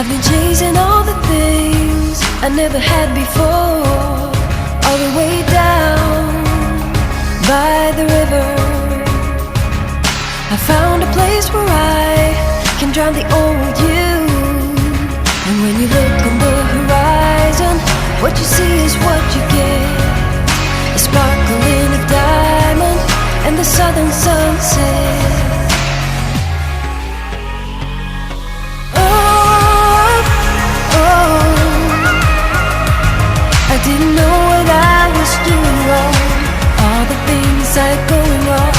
I've been chasing all the things I never had before, all the way down by the river. I found a place where I can drown the old you. And when you look on the horizon, what you see is what you get. A sparkling of diamond and the southern sunset. I didn't know what I was doing wrong, all the things I had going on.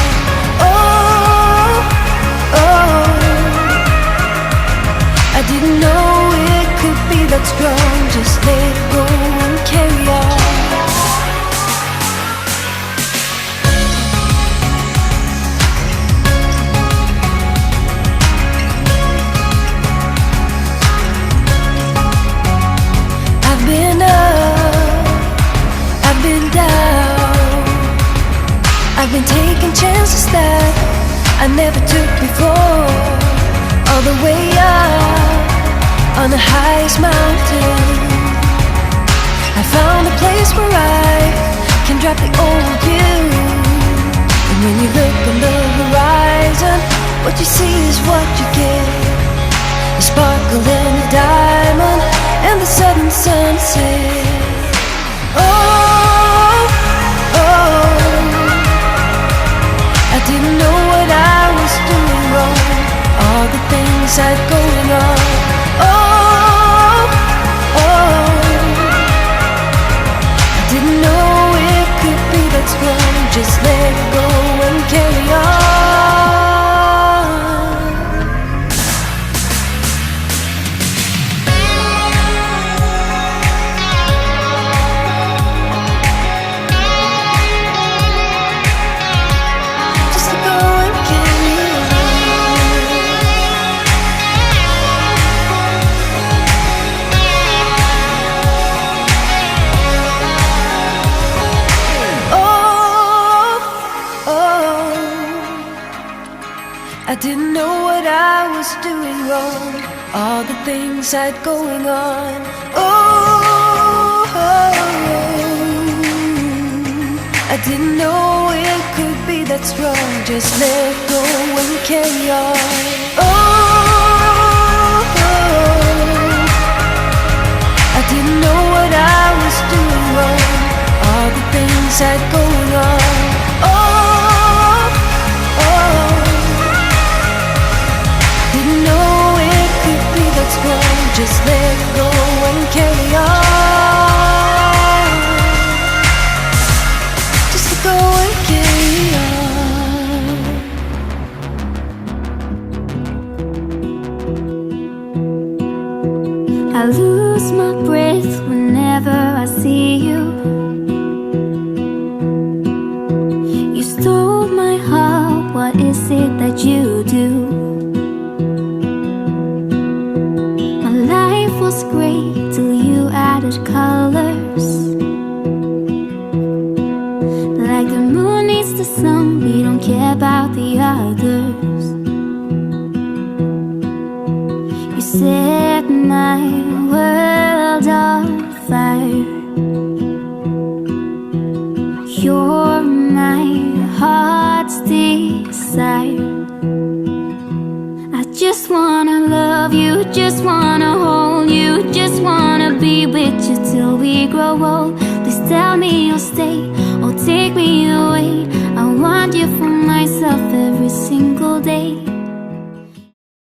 I didn't know it could be that strong. Just let it go and carry on. I've been up, I've been down, I've been taking chances that I never took before. All the way up on the highest mountain, I found a place where I can drop the old you. And when you look on the horizon, what you see is what you get. A sparkle and a diamond and the southern sunset. I didn't know what I was doing wrong, all the things I had going on. I didn't know it could be that strong. Just let it go and carry on. I didn't know what I was doing wrong, all the things I had going on. I didn't know it could be that strong. Just let go and carry on. I didn't know what I was doing wrong, all the things I had going on. Didn't know it could be that strong. Just let go and carry on. Just let go and carry on. I lose my breath whenever I see you. You stole my heart, what is it that you do? Was great till you added colors. Like the moon needs the sun, we don't care about the others. You set my world on fire. You're my heart's desire. I just wanna love you, just wanna hold you, just wanna be with you till we grow old. Please tell me you'll stay or take me away. I want you for myself every single day.